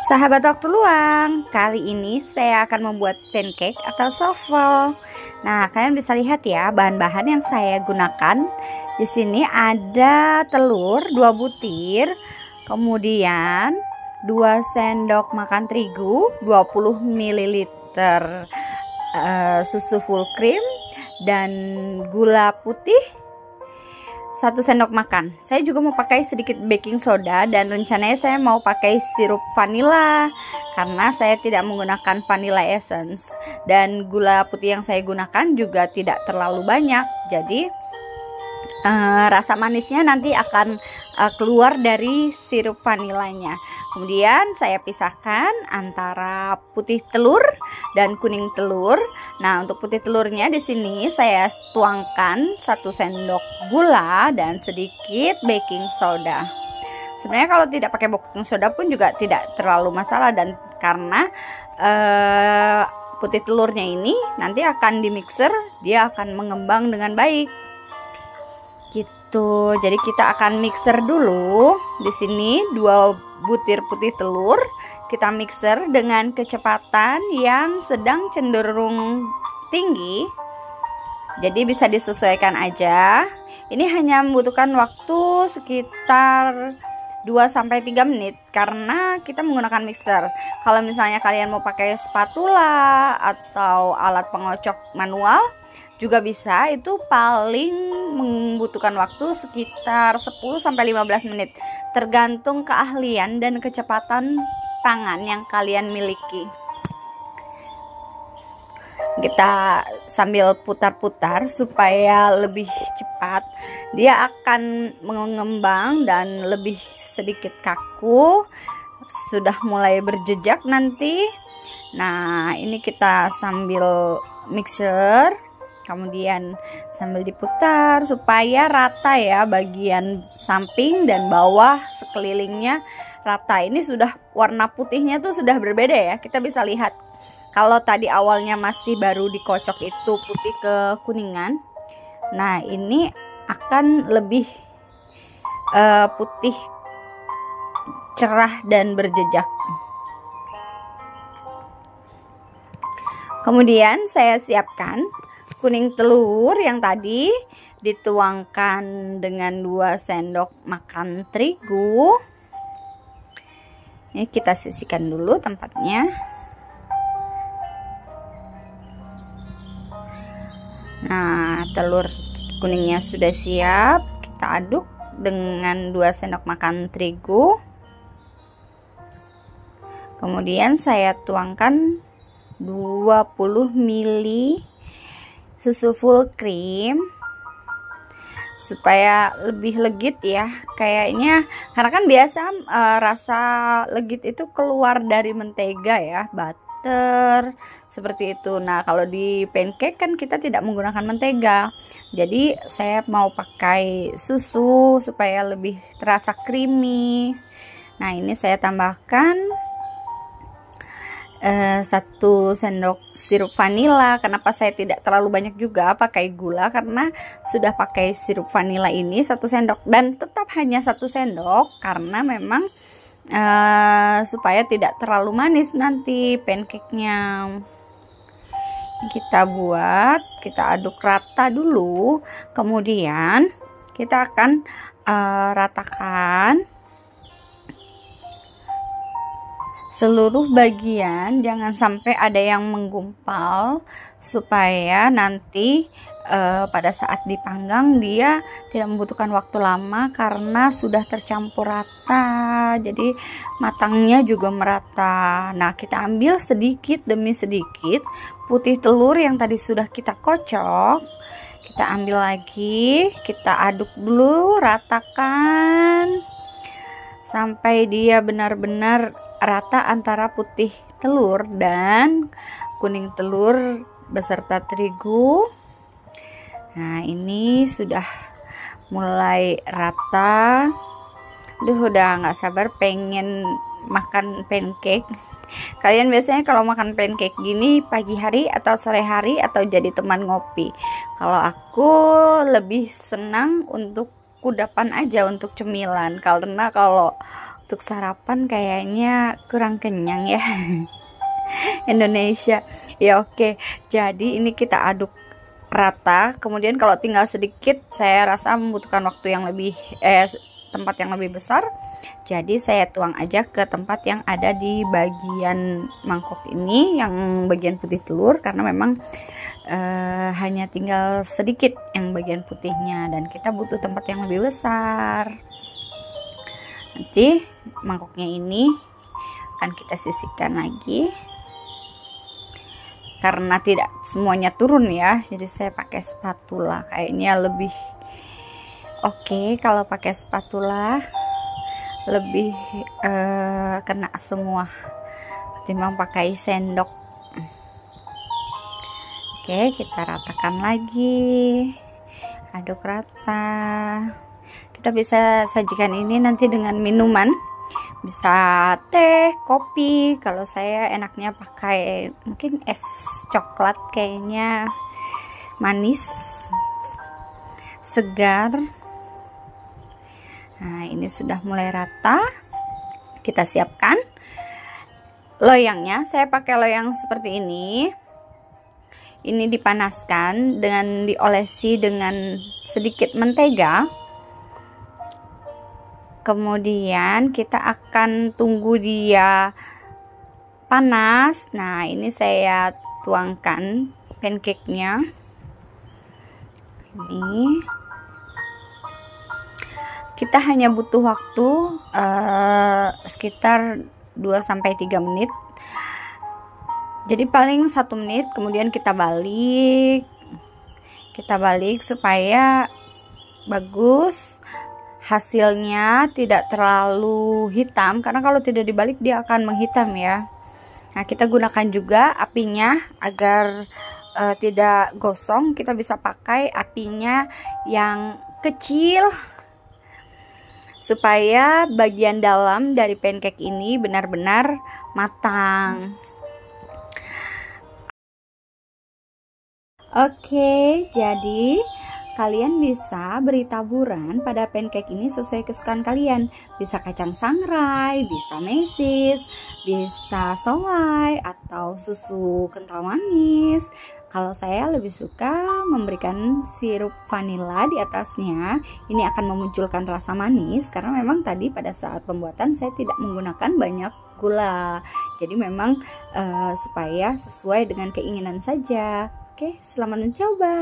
Sahabat waktu luang, kali ini saya akan membuat pancake atau souffle. Nah, kalian bisa lihat ya bahan-bahan yang saya gunakan. Di sini ada telur 2 butir, kemudian 2 sendok makan terigu, 20 ml susu full cream, dan gula putih 1 sendok makan. Saya juga mau pakai sedikit baking soda dan rencananya saya mau pakai sirup vanila karena saya tidak menggunakan vanilla essence, dan gula putih yang saya gunakan juga tidak terlalu banyak, jadi rasa manisnya nanti akan keluar dari sirup vanilanya. Kemudian saya pisahkan antara putih telur dan kuning telur. Nah, untuk putih telurnya di sini saya tuangkan 1 sendok gula dan sedikit baking soda. Sebenarnya kalau tidak pakai baking soda pun juga tidak terlalu masalah, dan karena putih telurnya ini nanti akan di mixer, dia akan mengembang dengan baik. Gitu. Jadi kita akan mixer dulu. Di sini 2 butir putih telur kita mixer dengan kecepatan yang sedang cenderung tinggi. Jadi bisa disesuaikan aja. Ini hanya membutuhkan waktu sekitar 2-3 menit karena kita menggunakan mixer. Kalau misalnya kalian mau pakai spatula atau alat pengocok manual juga bisa, itu paling membutuhkan waktu sekitar 10-15 menit tergantung keahlian dan kecepatan tangan yang kalian miliki. Kita sambil putar-putar supaya lebih cepat, dia akan mengembang dan lebih sedikit kaku, sudah mulai berjejak nanti. Nah, ini kita sambil mixer, kemudian sambil diputar supaya rata ya, bagian samping dan bawah sekelilingnya rata. Ini sudah warna putihnya tuh sudah berbeda ya, kita bisa lihat. Kalau tadi awalnya masih baru dikocok itu putih ke kuningan, nah ini akan lebih putih cerah dan berjejak. Kemudian saya siapkan kuning telur yang tadi dituangkan dengan 2 sendok makan terigu. Ini kita sisihkan dulu tempatnya. Nah, telur kuningnya sudah siap. Kita aduk dengan 2 sendok makan terigu. Kemudian saya tuangkan 20 ml susu full cream supaya lebih legit ya kayaknya, karena kan biasa rasa legit itu keluar dari mentega ya, butter seperti itu. Nah, kalau di pancake kan kita tidak menggunakan mentega, jadi saya mau pakai susu supaya lebih terasa creamy. Nah, ini saya tambahkan 1 sendok sirup vanila. Kenapa saya tidak terlalu banyak juga pakai gula, karena sudah pakai sirup vanila ini 1 sendok, dan tetap hanya 1 sendok karena memang supaya tidak terlalu manis nanti pancake-nya. Kita buat, kita aduk rata dulu, kemudian kita akan ratakan seluruh bagian, jangan sampai ada yang menggumpal, supaya nanti pada saat dipanggang dia tidak membutuhkan waktu lama karena sudah tercampur rata, jadi matangnya juga merata. Nah, kita ambil sedikit demi sedikit putih telur yang tadi sudah kita kocok, kita ambil lagi, kita aduk dulu, ratakan sampai dia benar-benar rata antara putih telur dan kuning telur beserta terigu. Nah, ini sudah mulai rata. Udah nggak sabar pengen makan pancake. Kalian biasanya kalau makan pancake gini pagi hari atau sore hari atau jadi teman ngopi. Kalau aku lebih senang untuk kudapan aja untuk cemilan, karena kalau untuk sarapan kayaknya kurang kenyang ya. Indonesia ya. Oke, jadi ini kita aduk rata, kemudian kalau tinggal sedikit saya rasa membutuhkan waktu yang lebih tempat yang lebih besar, jadi saya tuang aja ke tempat yang ada di bagian mangkok ini, yang bagian putih telur, karena memang hanya tinggal sedikit yang bagian putihnya dan kita butuh tempat yang lebih besar. Nanti mangkoknya ini akan kita sisihkan lagi karena tidak semuanya turun ya, jadi saya pakai spatula, kayaknya lebih oke kalau pakai spatula, lebih kena semua ketimbang pakai sendok. Oke, kita ratakan lagi, aduk rata. Kita bisa sajikan ini nanti dengan minuman, bisa teh, kopi. Kalau saya enaknya pakai mungkin es coklat, kayaknya manis, segar. Nah, ini sudah mulai rata. Kita siapkan loyangnya. Saya pakai loyang seperti ini. Ini dipanaskan dengan diolesi dengan sedikit mentega. Kemudian kita akan tunggu dia panas. Nah, ini saya tuangkan pancake-nya. Ini kita hanya butuh waktu sekitar 2-3 menit. Jadi paling 1 menit, kemudian kita balik supaya bagus hasilnya, tidak terlalu hitam, karena kalau tidak dibalik dia akan menghitam ya. Nah, kita gunakan juga apinya agar tidak gosong. Kita bisa pakai apinya yang kecil supaya bagian dalam dari pancake ini benar-benar matang. Oke, jadi kalian bisa beri taburan pada pancake ini sesuai kesukaan kalian. Bisa kacang sangrai, bisa mesis, bisa selai, atau susu kental manis. Kalau saya lebih suka memberikan sirup vanila di atasnya. Ini akan memunculkan rasa manis karena memang tadi pada saat pembuatan saya tidak menggunakan banyak gula. Jadi memang supaya sesuai dengan keinginan saja. Oke, selamat mencoba.